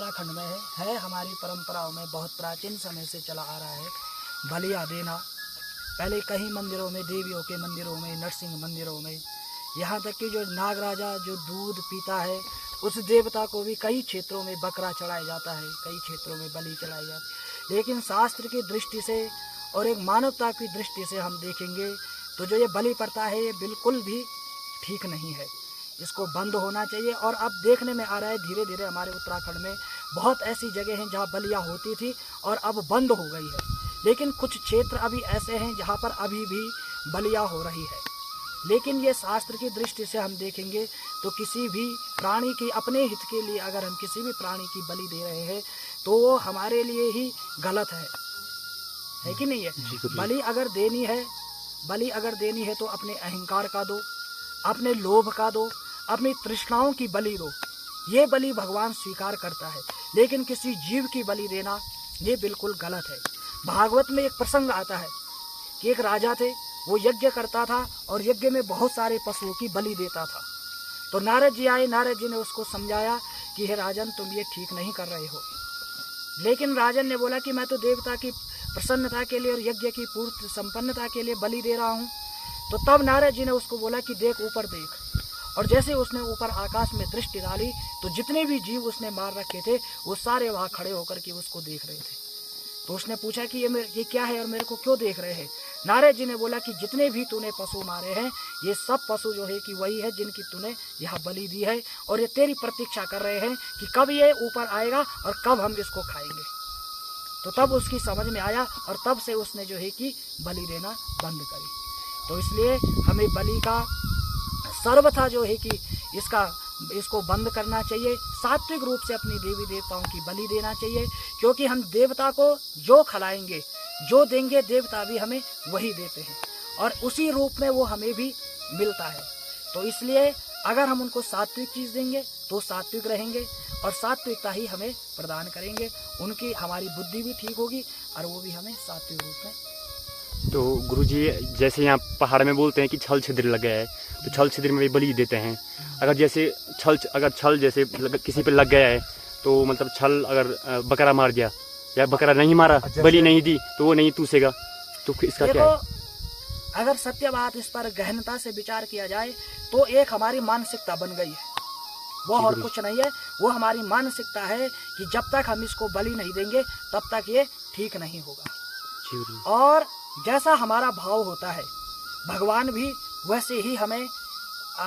उत्तराखंड में है हमारी परंपराओं में बहुत प्राचीन समय से चला आ रहा है बलियाँ देना। पहले कई मंदिरों में, देवियों के मंदिरों में, नरसिंह मंदिरों में, यहाँ तक कि जो नागराजा जो दूध पीता है उस देवता को भी कई क्षेत्रों में बकरा चढ़ाया जाता है, कई क्षेत्रों में बलि चढ़ाई जाती है। लेकिन शास्त्र की दृष्टि से और एक मानवता की दृष्टि से हम देखेंगे तो जो ये बलि प्रथा है ये बिल्कुल भी ठीक नहीं है, इसको बंद होना चाहिए। और अब देखने में आ रहा है धीरे धीरे हमारे उत्तराखंड में बहुत ऐसी जगह हैं जहाँ बलियाँ होती थी और अब बंद हो गई है। लेकिन कुछ क्षेत्र अभी ऐसे हैं जहाँ पर अभी भी बलियाँ हो रही है। लेकिन ये शास्त्र की दृष्टि से हम देखेंगे तो किसी भी प्राणी की अपने हित के लिए अगर हम किसी भी प्राणी की बलि दे रहे हैं तो वो हमारे लिए ही गलत है कि नहीं है? बलि अगर देनी है तो अपने अहंकार का दो, अपने लोभ का दो, अपनी तृष्णाओं की बलि दो। ये बलि भगवान स्वीकार करता है। लेकिन किसी जीव की बलि देना ये बिल्कुल गलत है। भागवत में एक प्रसंग आता है कि एक राजा थे, वो यज्ञ करता था और यज्ञ में बहुत सारे पशुओं की बलि देता था। तो नारद जी आए, नारद जी ने उसको समझाया कि हे राजन, तुम ये ठीक नहीं कर रहे हो। लेकिन राजन ने बोला कि मैं तो देवता की प्रसन्नता के लिए और यज्ञ की पूर्ण संपन्नता के लिए बलि दे रहा हूँ। तो तब नारद जी ने उसको बोला कि देख, ऊपर देख। और जैसे उसने ऊपर आकाश में दृष्टि डाली तो जितने भी जीव उसने मार रखे थे वो सारे वहाँ खड़े होकर के उसको देख रहे थे। तो उसने पूछा कि ये क्या है और मेरे को क्यों देख रहे हैं? नारद जी ने बोला कि जितने भी तूने पशु मारे हैं ये सब पशु जो है कि वही है जिनकी तूने यहाँ बलि दी है, और ये तेरी प्रतीक्षा कर रहे हैं कि कब ये ऊपर आएगा और कब हम इसको खाएंगे। तो तब उसकी समझ में आया और तब से उसने जो है कि बलि देना बंद करी। तो इसलिए हमें बलि का सर्वथा जो है कि इसको बंद करना चाहिए। सात्विक रूप से अपनी देवी देवताओं की बलि देना चाहिए, क्योंकि हम देवता को जो खिलाएंगे, जो देंगे, देवता भी हमें वही देते हैं और उसी रूप में वो हमें भी मिलता है। तो इसलिए अगर हम उनको सात्विक चीज़ देंगे तो सात्विक रहेंगे और सात्विकता ही हमें प्रदान करेंगे। उनकी हमारी बुद्धि भी ठीक होगी और वो भी हमें सात्विक रूप में। तो गुरुजी, जैसे यहाँ पहाड़ में बोलते हैं कि छल छिद्र लग गया है, तो छल छिद्र में भी बलि देते हैं। अगर छल जैसे किसी पे लग गया है तो मतलब छल अगर बकरा मार दिया या बकरा नहीं मारा, बलि नहीं दी तो वो नहीं टूसेगा, तो इसका क्या है? अगर सत्य बात इस पर गहनता से विचार किया जाए तो एक हमारी मानसिकता बन गई है, वो और कुछ नहीं है। वो हमारी मानसिकता है कि जब तक हम इसको बलि नहीं देंगे तब तक ये ठीक नहीं होगा। और जैसा हमारा भाव होता है भगवान भी वैसे ही हमें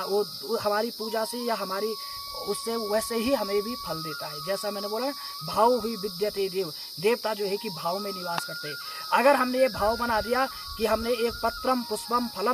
वो हमारी पूजा से या हमारी उससे वैसे ही हमें भी फल देता है। जैसा मैंने बोला, भाव ही विद्यते देव, देवता जो है कि भाव में निवास करते हैं। अगर हमने ये भाव बना दिया कि हमने एक पत्रम पुष्पम फलम